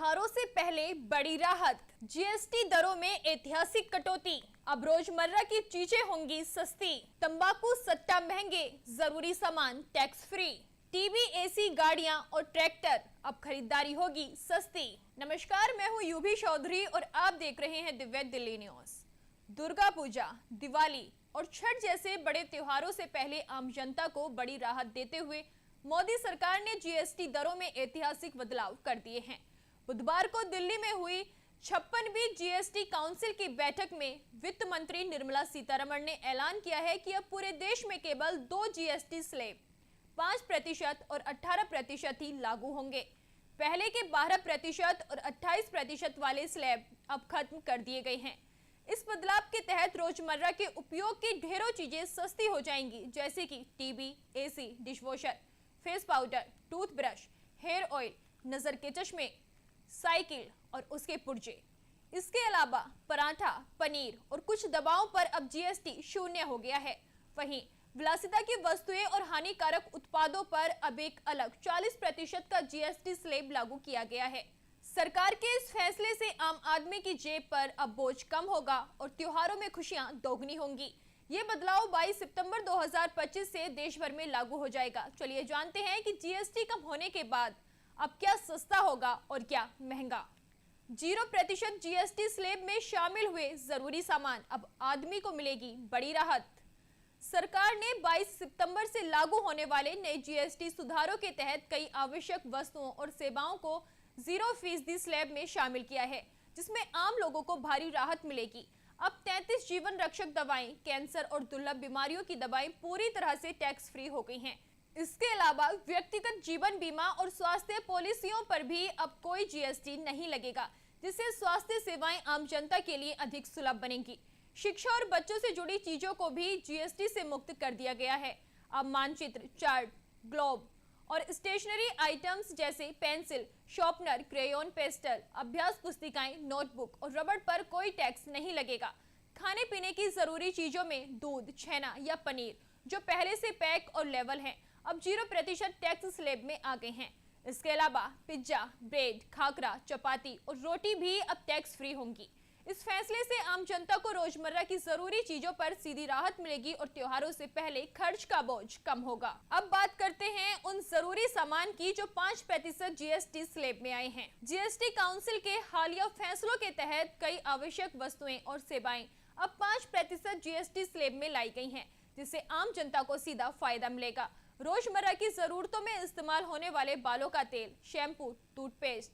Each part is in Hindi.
त्योहारों से पहले बड़ी राहत, जीएसटी दरों में ऐतिहासिक कटौती। अब रोजमर्रा की चीजें होंगी सस्ती। तंबाकू सट्टा महंगे, जरूरी सामान टैक्स फ्री। टीवी, एसी, गाड़ियां और ट्रैक्टर अब खरीदारी होगी सस्ती। नमस्कार, मैं हूं यूभी चौधरी और आप देख रहे हैं दिव्य दिल्ली न्यूज। दुर्गा पूजा, दिवाली और छठ जैसे बड़े त्योहारों से पहले आम जनता को बड़ी राहत देते हुए मोदी सरकार ने जीएसटी दरों में ऐतिहासिक बदलाव कर दिए हैं। बुधवार को दिल्ली में हुई 56वीं जीएसटी काउंसिल की बैठक में वित्त मंत्री निर्मला सीतारमण ने ऐलान किया है कि अब पूरे देश में केवल 2 जीएसटी स्लैब 5% और 18% ही लागू होंगे। पहले के 12% और 28% वाले स्लैब अब खत्म कर दिए गए हैं। इस बदलाव के तहत रोजमर्रा के उपयोग की ढेरों चीजें सस्ती हो जाएंगी, जैसे कि TV, AC, dishwasher, face powder, toothbrush, hair oil, नजर के चश्मे, साइकिल और उसके पुर्जे। इसके अलावा पराठा, पनीर और कुछ दवाओं पर अब जीएसटी शून्य हो गया है। वहीं विलासिता की वस्तुएं और हानिकारक उत्पादों पर अब एक अलग 40% का जीएसटी स्लैब लागू किया गया है। सरकार के इस फैसले से आम आदमी की जेब पर अब बोझ कम होगा और त्योहारों में खुशियां दोगुनी होंगी। ये बदलाव 22 सितंबर 2025 से देश भर में लागू हो जाएगा। चलिए जानते हैं कि जीएसटी कम होने के बाद अब क्या सस्ता होगा और क्या महंगा। 0% जीएसटी स्लैब में शामिल हुए जरूरी सामान, अब आदमी को मिलेगी बड़ी राहत। सरकार ने 22 सितंबर से लागू होने वाले नए जीएसटी सुधारों के तहत कई आवश्यक वस्तुओं और सेवाओं को 0% स्लैब में शामिल किया है, जिसमें आम लोगों को भारी राहत मिलेगी। अब 33 जीवन रक्षक दवाएं, कैंसर और दुर्लभ बीमारियों की दवाएं पूरी तरह से टैक्स फ्री हो गई हैं। इसके अलावा व्यक्तिगत जीवन बीमा और स्वास्थ्य पॉलिसियों पर भी अब कोई जीएसटी नहीं लगेगा, जिससे स्वास्थ्य सेवाएं आम जनता के लिए अधिक सुलभ बनेंगी। शिक्षा और बच्चों से जुड़ी चीजों को भी जीएसटी से मुक्त कर दिया गया है। अब मानचित्र, चार्ट, ग्लोब और स्टेशनरी आइटम्स जैसे पेंसिल, शार्पनर, क्रेयॉन, पेस्टल, अभ्यास पुस्तिकाएं, नोटबुक और रबड़ पर कोई टैक्स नहीं लगेगा। खाने पीने की जरूरी चीजों में दूध, छेना या पनीर, जो पहले से पैक और लेवल हैं, अब 0% टैक्स स्लैब में आ गए हैं। इसके अलावा पिज्जा, ब्रेड, खाकरा, चपाती और रोटी भी अब टैक्स फ्री होंगी। इस फैसले से आम जनता को रोजमर्रा की जरूरी चीजों पर सीधी राहत मिलेगी और त्योहारों से पहले खर्च का बोझ कम होगा। अब बात करते हैं उन जरूरी सामान की जो 5% जीएसटी स्लैब में आए हैं। जीएसटी काउंसिल के हालिया फैसलों के तहत कई आवश्यक वस्तुएं और सेवाएं अब 5% जीएसटी स्लैब में लाई गई हैं, जिससे आम जनता को सीधा फायदा मिलेगा। रोजमर्रा की जरूरतों में इस्तेमाल होने वाले बालों का तेल, शैम्पू, टूथपेस्ट,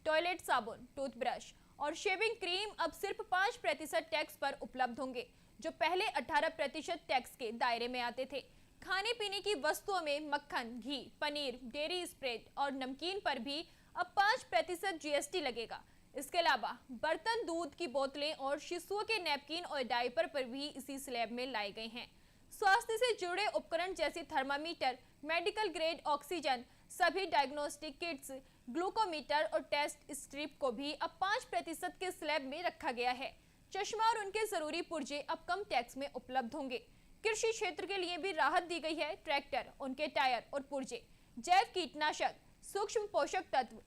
टॉयलेट साबुन, टूथब्रश और शेविंग क्रीम अब सिर्फ 5% टैक्स पर उपलब्ध होंगे, जो पहले 18% टैक्स के दायरे में आते थे। खाने पीने की वस्तुओं में मक्खन, घी, पनीर, डेयरी स्प्रेड और नमकीन पर भी अब 5% जीएसटी लगेगा। इसके अलावा बर्तन, दूध की बोतलें और शिशुओं के नैपकिन और डायपर पर भी इसी स्लैब में लाए गए हैं। स्वास्थ्य से जुड़े उपकरण जैसे थर्मामीटर, मेडिकल ग्रेड ऑक्सीजन, सभी डायग्नोस्टिक किट्स, ग्लूकोमीटर और टेस्ट स्ट्रिप को भी अब 5% के स्लैब में रखा गया है। चश्मा और उनके जरूरी पुर्जे अब कम टैक्स में उपलब्ध होंगे। कृषि क्षेत्र के लिए भी राहत दी गई है। ट्रैक्टर, उनके टायर और पुर्जे, जैव कीटनाशक, सूक्ष्म पोषक तत्व,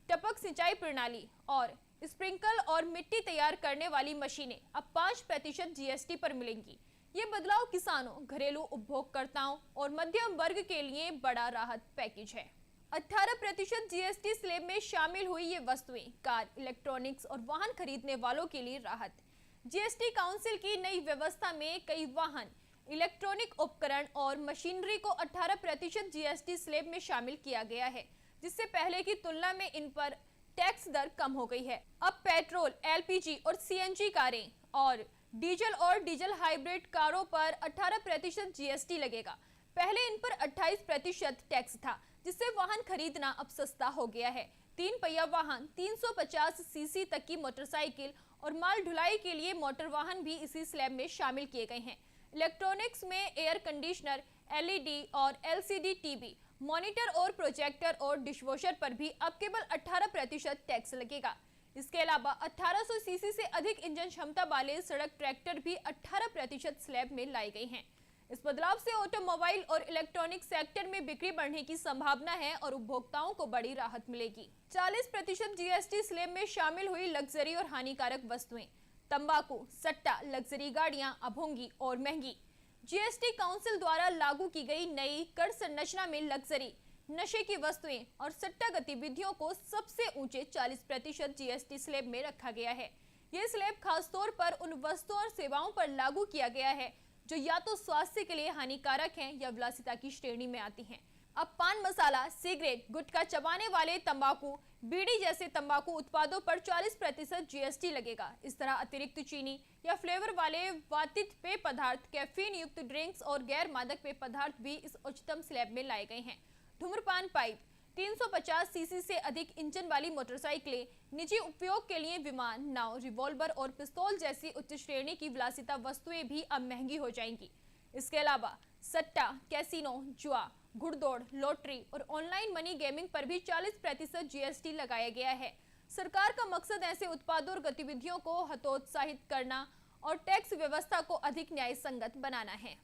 टपक सिंचाई प्रणाली और स्प्रिंकल और मिट्टी तैयार करने वाली मशीनें अब 5% जीएसटी पर मिलेंगी। ये बदलाव किसानों, घरेलू उपभोक्ताओं और मध्यम वर्ग के लिए बड़ा राहत पैकेज है। 18% जीएसटी स्लैब में शामिल हुई ये वस्तुएं कार, इलेक्ट्रॉनिक्स और वाहन खरीदने वालों के लिए राहत। जीएसटी काउंसिल की नई व्यवस्था में कई वाहन, इलेक्ट्रॉनिक उपकरण और मशीनरी को 18% जीएसटी स्लैब में शामिल किया गया है, जिससे पहले की तुलना में इन पर टैक्स दर कम हो गई है। अब पेट्रोल, एलपीजी और सीएनजी कारें और डीजल हाइब्रिड कारों पर 18% जीएसटी लगेगा। पहले इन पर 28% टैक्स था, जिससे वाहन खरीदना अब सस्ता हो गया है। 3 पहिया वाहन, 350 सीसी तक की मोटरसाइकिल और माल ढुलाई के लिए मोटर वाहन भी इसी स्लैब में शामिल किए गए हैं। इलेक्ट्रॉनिक्स में एयर कंडीशनर, एलईडी और एलसीडी टीवी, मॉनिटर और प्रोजेक्टर और डिशवॉशर पर भी अब केवल 18% टैक्स लगेगा। इसके अलावा 1800 सीसी से अधिक इंजन क्षमता वाले सड़क ट्रैक्टर भी 18% स्लैब में लाई गई हैं। इस बदलाव से ऑटोमोबाइल और इलेक्ट्रॉनिक सेक्टर में बिक्री बढ़ने की संभावना है और उपभोक्ताओं को बड़ी राहत मिलेगी। 40% जीएसटी स्लैब में शामिल हुई लग्जरी और हानिकारक वस्तुएं, तंबाकू, सट्टा, लग्जरी गाड़ियां अब होंगी और महंगी। जीएसटी काउंसिल द्वारा लागू की गई नई कर संरचना में लग्जरी, नशे की वस्तुएं और सट्टा गतिविधियों को सबसे ऊंचे 40% जीएसटी स्लैब में रखा गया है। ये स्लैब खासतौर पर उन वस्तुओं और सेवाओं पर लागू किया गया है जो या तो स्वास्थ्य के लिए हानिकारक हैं या विलासिता की श्रेणी में आती हैं। अब पान मसाला, सिगरेट, गुटखा चबाने वाले तंबाकू, बीड़ी जैसे तंबाकू उत्पादों पर 40% जीएसटी लगेगा। इस तरह अतिरिक्त चीनी या फ्लेवर वाले वातित पेय पदार्थ, कैफीन युक्त ड्रिंक्स और गैर मादक पेय पदार्थ भी इस उच्चतम स्लैब में लाए गए हैं। धूम्रपान पाइप, 350 सीसी से अधिक इंजन वाली मोटरसाइकिलें, निजी उपयोग के लिए विमान, नाव, रिवॉल्वर और पिस्तौल जैसी उच्च श्रेणी की विलासिता वस्तुएं भी अब महंगी हो जाएंगी। इसके अलावा सट्टा, कैसीनो, जुआ, घुड़दौड़, लॉटरी और ऑनलाइन मनी गेमिंग पर भी 40% जीएसटी लगाया गया है। सरकार का मकसद ऐसे उत्पादों और गतिविधियों को हतोत्साहित करना और टैक्स व्यवस्था को अधिक न्याय संगत बनाना है।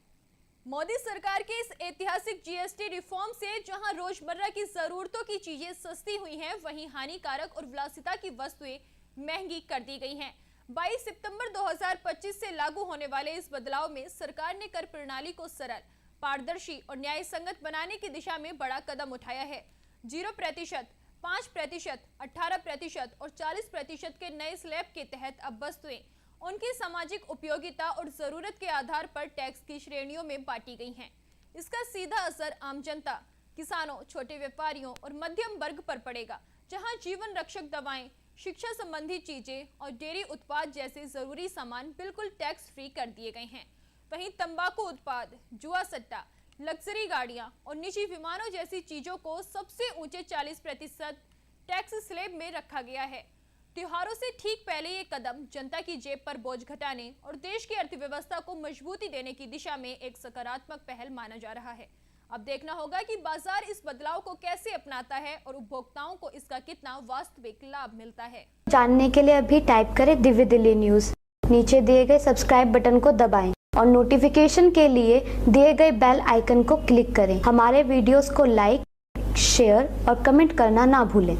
मोदी सरकार के इस ऐतिहासिक जीएसटी रिफॉर्म से जहां रोजमर्रा की जरूरतों की चीजें सस्ती हुई हैं, वहीं हानिकारक और विलासिता की वस्तुएं महंगी कर दी गई हैं। 22 सितंबर 2025 से लागू होने वाले इस बदलाव में सरकार ने कर प्रणाली को सरल, पारदर्शी और न्याय संगत बनाने की दिशा में बड़ा कदम उठाया है। 0%, 5%, 18% और 40% के नए स्लैब के तहत अब वस्तुएं उनकी सामाजिक उपयोगिता और जरूरत के आधार पर टैक्स की श्रेणियों में बांटी गई हैं। इसका सीधा असर आम जनता, किसानों, छोटे व्यापारियों और मध्यम वर्ग पर पड़ेगा, जहां जीवन रक्षक दवाएं, शिक्षा संबंधी चीजें और डेयरी उत्पाद जैसे जरूरी सामान बिल्कुल टैक्स फ्री कर दिए गए हैं। वहीं तंबाकू उत्पाद, जुआ सट्टा, लग्जरी गाड़ियां और निजी विमानों जैसी चीजों को सबसे ऊंचे 40% टैक्स स्लैब में रखा गया है। त्योहारों से ठीक पहले ये कदम जनता की जेब पर बोझ घटाने और देश की अर्थव्यवस्था को मजबूती देने की दिशा में एक सकारात्मक पहल माना जा रहा है। अब देखना होगा कि बाजार इस बदलाव को कैसे अपनाता है और उपभोक्ताओं को इसका कितना वास्तविक लाभ मिलता है। जानने के लिए अभी टाइप करें दिव्य दिल्ली न्यूज। नीचे दिए गए सब्सक्राइब बटन को दबाएं और नोटिफिकेशन के लिए दिए गए बेल आइकन को क्लिक करें। हमारे वीडियोस को लाइक, शेयर और कमेंट करना ना भूलें।